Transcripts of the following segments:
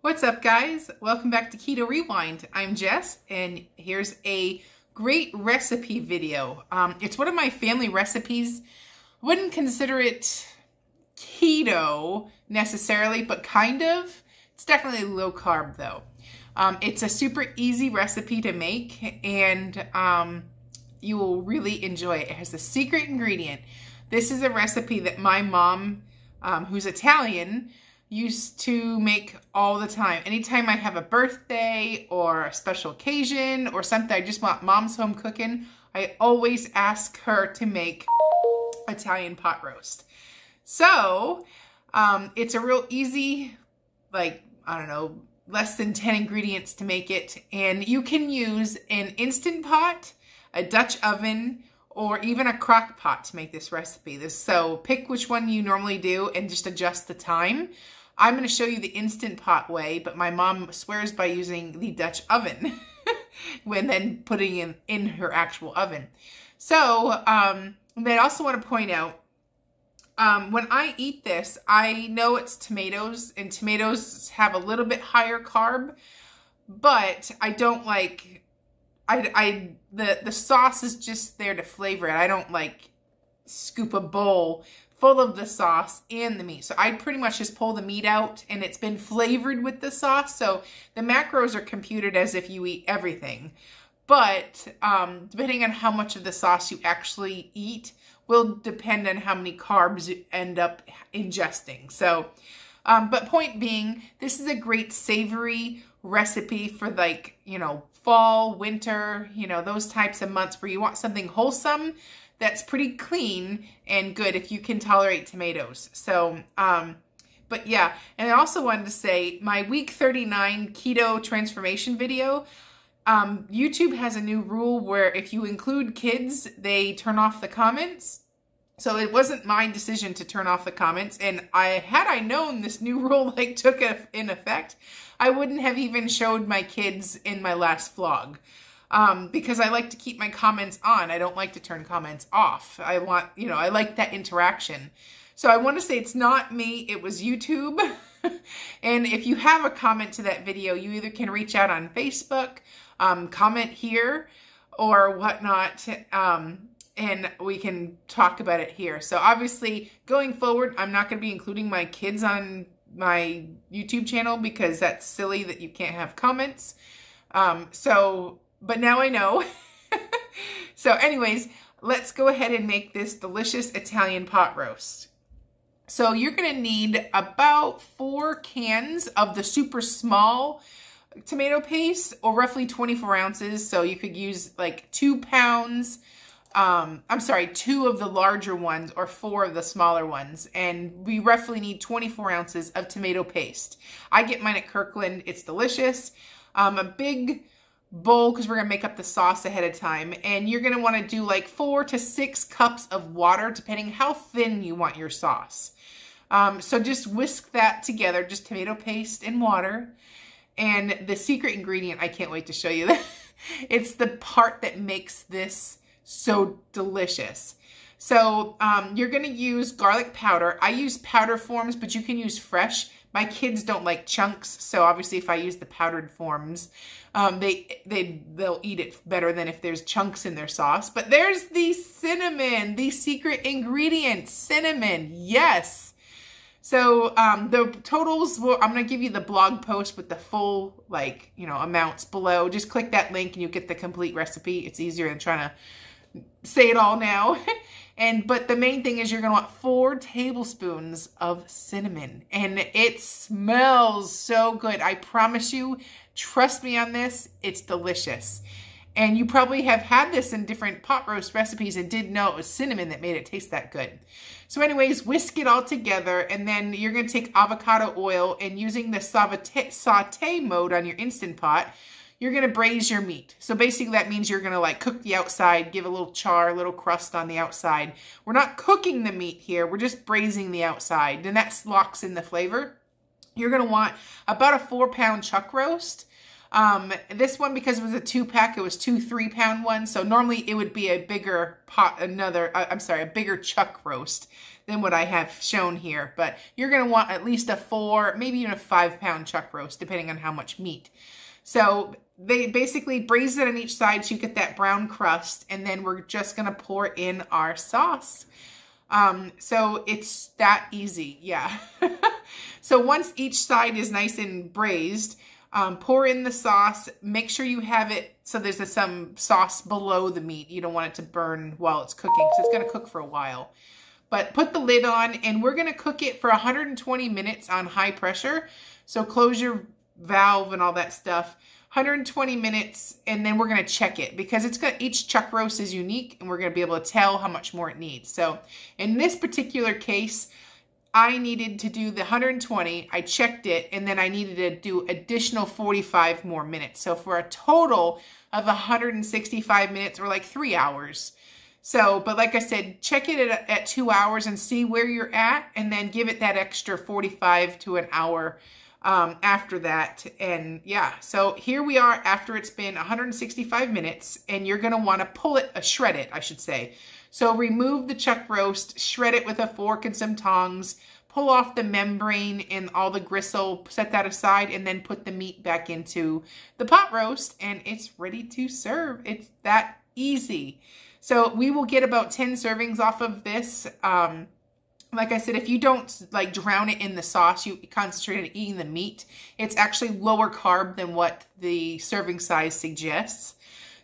What's up, guys? Welcome back to Keto Rewind. I'm Jess, and here's a great recipe video. It's one of my family recipes. I wouldn't consider it keto necessarily, but kind of. It's definitely low carb though. It's a super easy recipe to make, and you will really enjoy it. It has a secret ingredient. This is a recipe that my mom, who's Italian, used to make all the time. Anytime I have a birthday or a special occasion or something, I just want mom's home cooking, I always ask her to make Italian pot roast. So it's a real easy, like, I don't know, less than 10 ingredients to make it. And you can use an Instant Pot, a Dutch oven, or even a crock pot to make this recipe. So pick which one you normally do and just adjust the time. I'm going to show you the Instant Pot way, but my mom swears by using the Dutch oven when then putting it in her actual oven. So I also want to point out, when I eat this, I know it's tomatoes, and tomatoes have a little bit higher carb, but I don't like, the sauce is just there to flavor it. I don't like scoop a bowl full of the sauce and the meat. So I pretty much just pull the meat out and it's been flavored with the sauce. So the macros are computed as if you eat everything. But depending on how much of the sauce you actually eat will depend on how many carbs you end up ingesting. So, but point being, this is a great savory recipe for, like, you know, fall, winter, you know, those types of months where you want something wholesome that's pretty clean and good if you can tolerate tomatoes. So, but yeah, and I also wanted to say my week 39 keto transformation video, YouTube has a new rule where if you include kids, they turn off the comments. So it wasn't my decision to turn off the comments. And had I known this new rule like took in effect, I wouldn't have even showed my kids in my last vlog. Because I like to keep my comments on. I don't like to turn comments off. I want, you know, I like that interaction. So I want to say it's not me, it was YouTube. And if you have a comment to that video, you either can reach out on Facebook, comment here or whatnot, and we can talk about it here. So obviously going forward, I'm not going to be including my kids on my YouTube channel because that's silly that you can't have comments. But now I know. So anyways, let's go ahead and make this delicious Italian pot roast. So you're going to need about 4 cans of the super small tomato paste, or roughly 24 ounces. So you could use like 2 pounds. I'm sorry, 2 of the larger ones or 4 of the smaller ones. And we roughly need 24 ounces of tomato paste. I get mine at Kirkland. It's delicious. A big bowl, because we're going to make up the sauce ahead of time. And you're going to want to do like 4 to 6 cups of water, depending how thin you want your sauce. So just whisk that together, just tomato paste and water. And the secret ingredient, I can't wait to show you that. It's the part that makes this so delicious. So you're going to use garlic powder. I use powder forms, but you can use fresh. My kids don't like chunks, so obviously if I use the powdered forms, they'll eat it better than if there's chunks in their sauce. But there's the cinnamon, the secret ingredient, cinnamon. Yes. So the totals, I'm going to give you the blog post with the full, like, you know, amounts below. Just click that link and you get the complete recipe. It's easier than trying to say it all now. But the main thing is you're going to want 4 tablespoons of cinnamon. And it smells so good. I promise you, trust me on this, it's delicious. And you probably have had this in different pot roast recipes and didn't know it was cinnamon that made it taste that good. So anyways, whisk it all together, and then you're going to take avocado oil, and using the sautee mode on your Instant Pot, you're going to braise your meat. So basically that means you're going to like cook the outside, give a little char, a little crust on the outside. We're not cooking the meat here. We're just braising the outside, and that locks in the flavor. You're going to want about a 4-pound chuck roast. This one, because it was a 2-pack, it was 2 3-pound ones. So normally it would be a bigger pot, a bigger chuck roast than what I have shown here. But you're going to want at least a 4, maybe even a 5-pound chuck roast, depending on how much meat. So they basically braise it on each side so you get that brown crust, and then we're just going to pour in our sauce. So it's that easy. Yeah. So once each side is nice and braised, pour in the sauce. Make sure you have it so there's some sauce below the meat. You don't want it to burn while it's cooking, because it's going to cook for a while. But put the lid on, and we're going to cook it for 120 minutes on high pressure. So close your valve and all that stuff. 120 minutes, and then we're going to check it, because each chuck roast is unique, and we're going to be able to tell how much more it needs. So in this particular case, I needed to do the 120, I checked it, and then I needed to do additional 45 more minutes. So for a total of 165 minutes, or like 3 hours. So, but like I said, check it at 2 hours and see where you're at, and then give it that extra 45 to an hour after that. And yeah, so here we are after it's been 165 minutes, and you're going to want to pull it, shred it, I should say. So remove the chuck roast, shred it with a fork and some tongs, pull off the membrane and all the gristle, set that aside, and then put the meat back into the pot roast, and it's ready to serve. It's that easy. So we will get about 10 servings off of this. Like I said, if you don't like drown it in the sauce, you concentrate on eating the meat, it's actually lower carb than what the serving size suggests.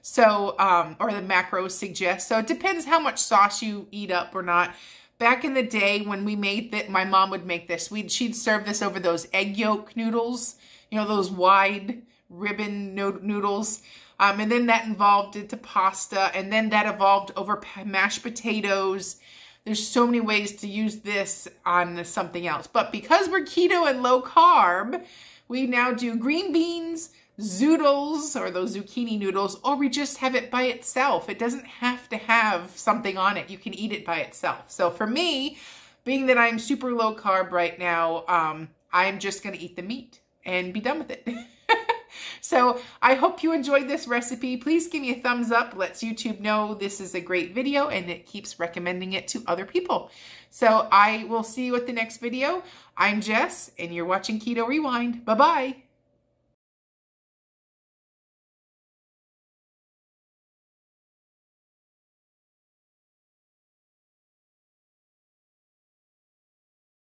So, or the macros suggest. So it depends how much sauce you eat up or not. Back in the day when we made that, my mom would make this. She'd serve this over those egg yolk noodles, you know, those wide ribbon noodles. And then that evolved into pasta, and then that evolved over mashed potatoes. There's so many ways to use this on something else. But because we're keto and low carb, we now do green beans, zoodles, or those zucchini noodles, or we just have it by itself. It doesn't have to have something on it. You can eat it by itself. So for me, being that I'm super low carb right now, I'm just going to eat the meat and be done with it. So I hope you enjoyed this recipe. Please give me a thumbs up. Lets YouTube know this is a great video, and it keeps recommending it to other people. So I will see you at the next video. I'm Jess, and you're watching Keto Rewind. Bye-bye.